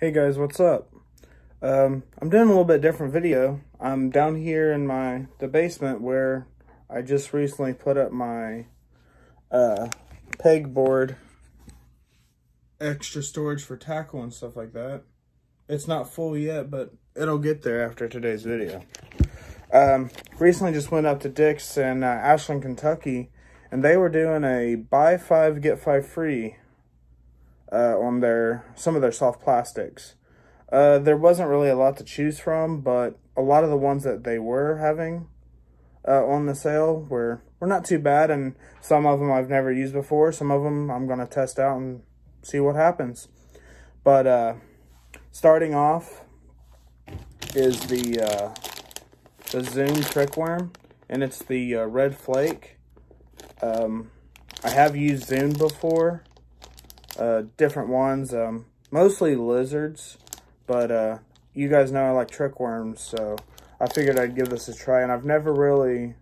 Hey guys, what's up? I'm doing a little bit different video. I'm down here in the basement where I just recently put up my pegboard, extra storage for tackle and stuff like that. It's not full yet, but it'll get there after today's video. Recently just went up to Dick's in Ashland, Kentucky, and they were doing a buy 5 get 5 free on some of their soft plastics. There wasn't really a lot to choose from, but a lot of the ones that they were having on the sale were not too bad, and some of them I've never used before. Some of them I'm going to test out and see what happens. But starting off is the Zoom Trick Worm, and it's the Red Flake. I have used Zoom before. Different ones, mostly lizards, but you guys know I like trick worms, so I figured I'd give this a try. And I've never really,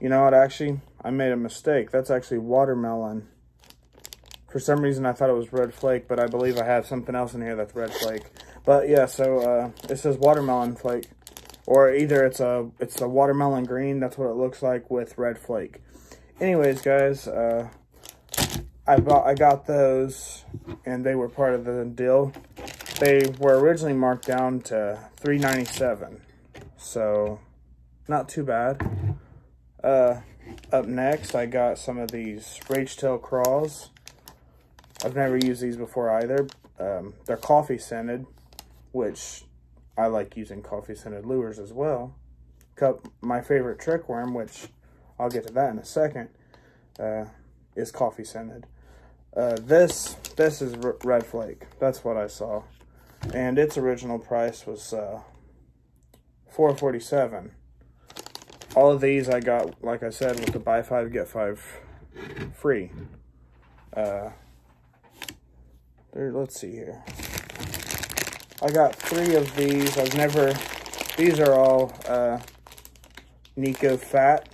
you know what, actually I made a mistake. That's actually watermelon. For some reason I thought it was Red Flake, but I believe I have something else in here that's Red Flake. But yeah, so it says watermelon flake, or either it's a watermelon green. That's what it looks like with Red Flake. Anyways, guys, I got those, and they were part of the deal. They were originally marked down to $3.97, so not too bad. Up next, I got some of these Rage Tail Craws. I've never used these before either. They're coffee scented, which I like using coffee scented lures as well. My favorite trick worm, which I'll get to that in a second, is coffee scented. This is Red Flake. That's what I saw, and its original price was $4.47. All of these I got, like I said, with the buy 5 get 5 free. Let's see here. I got 3 of these. These are all Nico Fat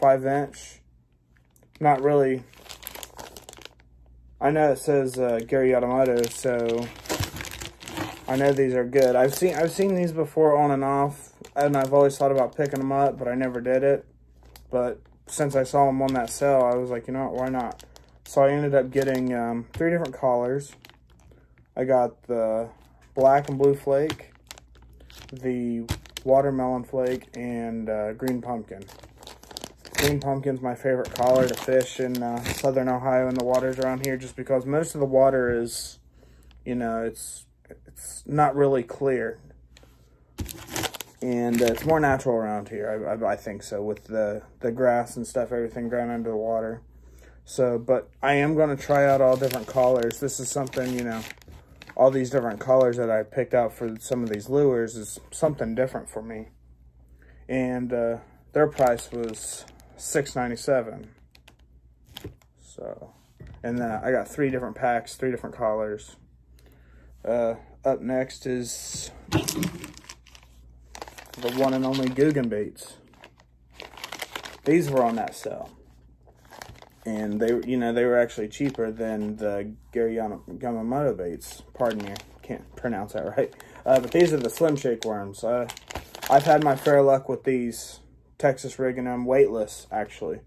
5-inch. Not really. I know it says Gary Yamamoto, so I know these are good. I've seen these before on and off, and I've always thought about picking them up, but I never did it. But since I saw them on that sale, I was like, you know what, why not? So I ended up getting 3 different collars. I got the black and blue flake, the watermelon flake, and green pumpkin. Green pumpkin's my favorite collar to fish in southern Ohio in the waters around here, just because most of the water is, you know, it's not really clear, and it's more natural around here. I think so, with the grass and stuff, everything growing under the water. So, but I am going to try out all different collars. This is something, you know, all these different collars that I picked out for some of these lures is something different for me, and their price was $6.97. So, and I got 3 different packs, 3 different collars. Up next is the one and only Googan baits. These were on that sale, and they were actually cheaper than the Gary Yamamoto baits. Pardon me, I can't pronounce that right. But these are the Slim Shake worms. I've had my fair luck with these. Texas rigging them, weightless, actually.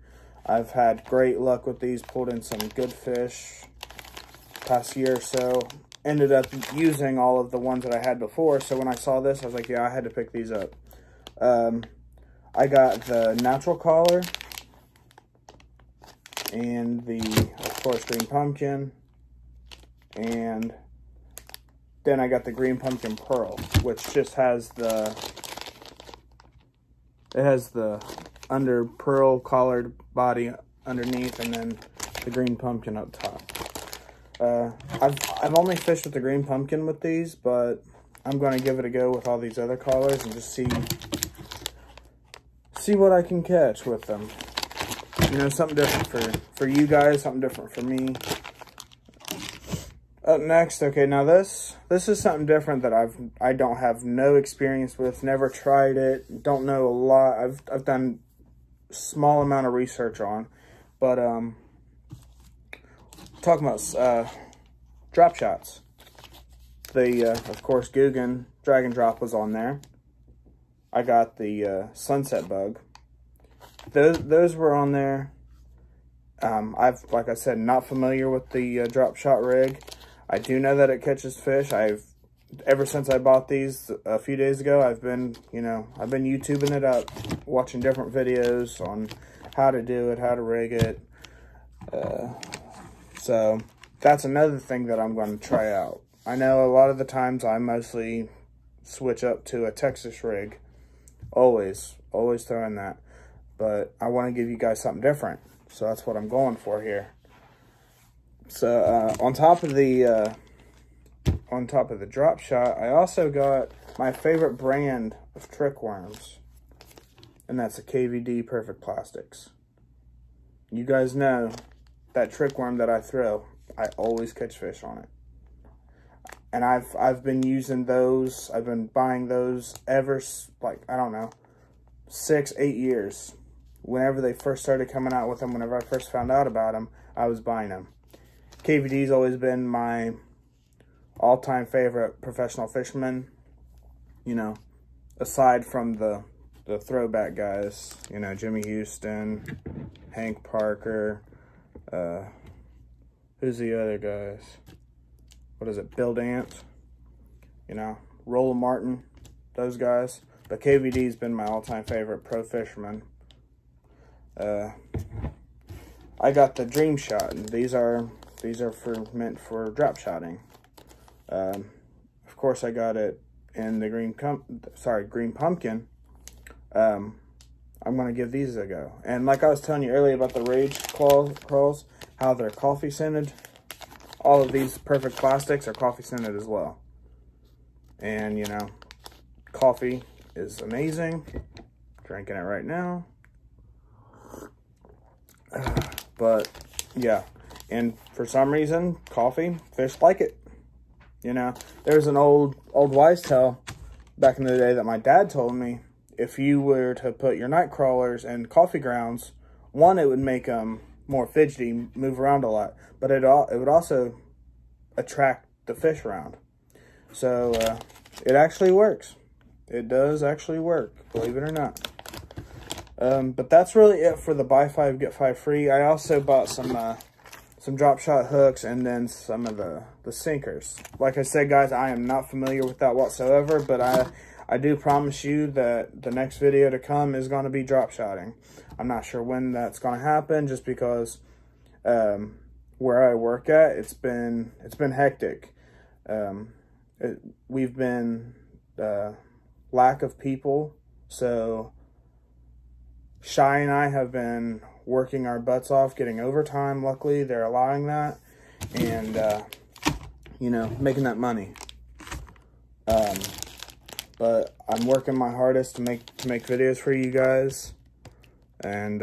I've had great luck with these, pulled in some good fish past year or so. Ended up using all of the ones that I had before, so when I saw this, I was like, yeah, I had to pick these up. I got the natural collar, and of course, green pumpkin, and then I got the green pumpkin pearl, which just has it has the under pearl collared body underneath, and then the green pumpkin up top. I've only fished with the green pumpkin with these, but I'm going to give it a go with all these other collars and just see what I can catch with them. You know, something different for you guys, something different for me. Up next, okay, now this is something different that I don't have no experience with, never tried it, don't know a lot. I've done small amount of research on, but talking about drop shots. the, of course, Googan Drag and Drop was on there. I got the Sunset Bug. Those were on there. Like I said, not familiar with the drop shot rig. I do know that it catches fish. Ever since I bought these a few days ago, I've been YouTubing it up, watching different videos on how to do it, how to rig it. So that's another thing that I'm going to try out. I know a lot of the times I mostly switch up to a Texas rig. Always throwing that. But I want to give you guys something different. So that's what I'm going for here. So on top of the drop shot, I also got my favorite brand of trick worms, and that's the KVD Perfect Plastics. You guys know that trick worm that I throw, I always catch fish on it. And I've been using those. I've been buying those ever, like, I don't know, 6-8 years. Whenever they first started coming out with them, whenever I first found out about them, I was buying them. KVD's always been my all-time favorite professional fisherman, you know, aside from the throwback guys, you know, Jimmy Houston, Hank Parker, who's the other guys? What is it, Bill Dance, you know, Roland Martin, those guys. But KVD's been my all-time favorite pro fisherman. I got the Dream Shot, and these are meant for drop shotting. Of course, I got it in the Green Pumpkin. I'm gonna give these a go. And like I was telling you earlier about the Rage Crawls, how they're coffee scented. All of these Perfect Plastics are coffee scented as well. And you know, coffee is amazing. Drinking it right now. But yeah, and for some reason, coffee, fish like it. You know, there's an old wise tale back in the day that my dad told me. If you were to put your night crawlers in coffee grounds, one, it would make them more fidgety, move around a lot, but it would also attract the fish around. So it actually works. It does actually work, believe it or not. But that's really it for the buy 5 get 5 free. I also bought some drop shot hooks and then some of the sinkers. Like I said, guys, I am not familiar with that whatsoever, but I do promise you that the next video to come is going to be drop shotting. I'm not sure when that's going to happen, just because where I work at, it's been hectic. We've been lack of people, so Shy and I have been working our butts off, getting overtime. Luckily, they're allowing that, and you know, making that money. But I'm working my hardest to make videos for you guys, and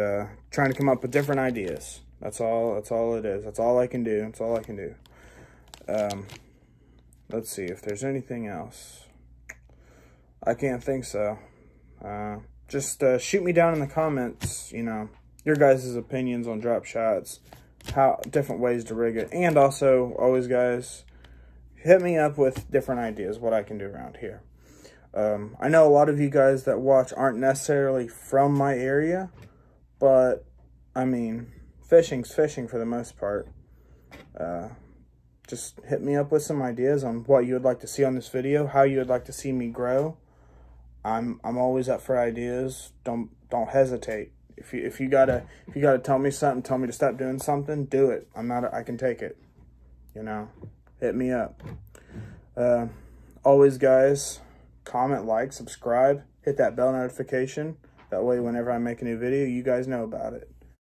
trying to come up with different ideas. That's all it is. That's all I can do. That's all I can do. Let's see if there's anything else. I can't think so. Just shoot me down in the comments, you know, your guys' opinions on drop shots, how different ways to rig it, and also, always, guys, hit me up with different ideas, what I can do around here. I know a lot of you guys that watch aren't necessarily from my area, but, I mean, fishing's fishing for the most part. Just hit me up with some ideas on what you would like to see on this video, how you would like to see me grow. I'm always up for ideas. Don't hesitate. If you gotta tell me something, tell me to stop doing something, do it. I can take it. You know, hit me up. Always, guys, comment, like, subscribe, hit that bell notification. That way, whenever I make a new video, you guys know about it.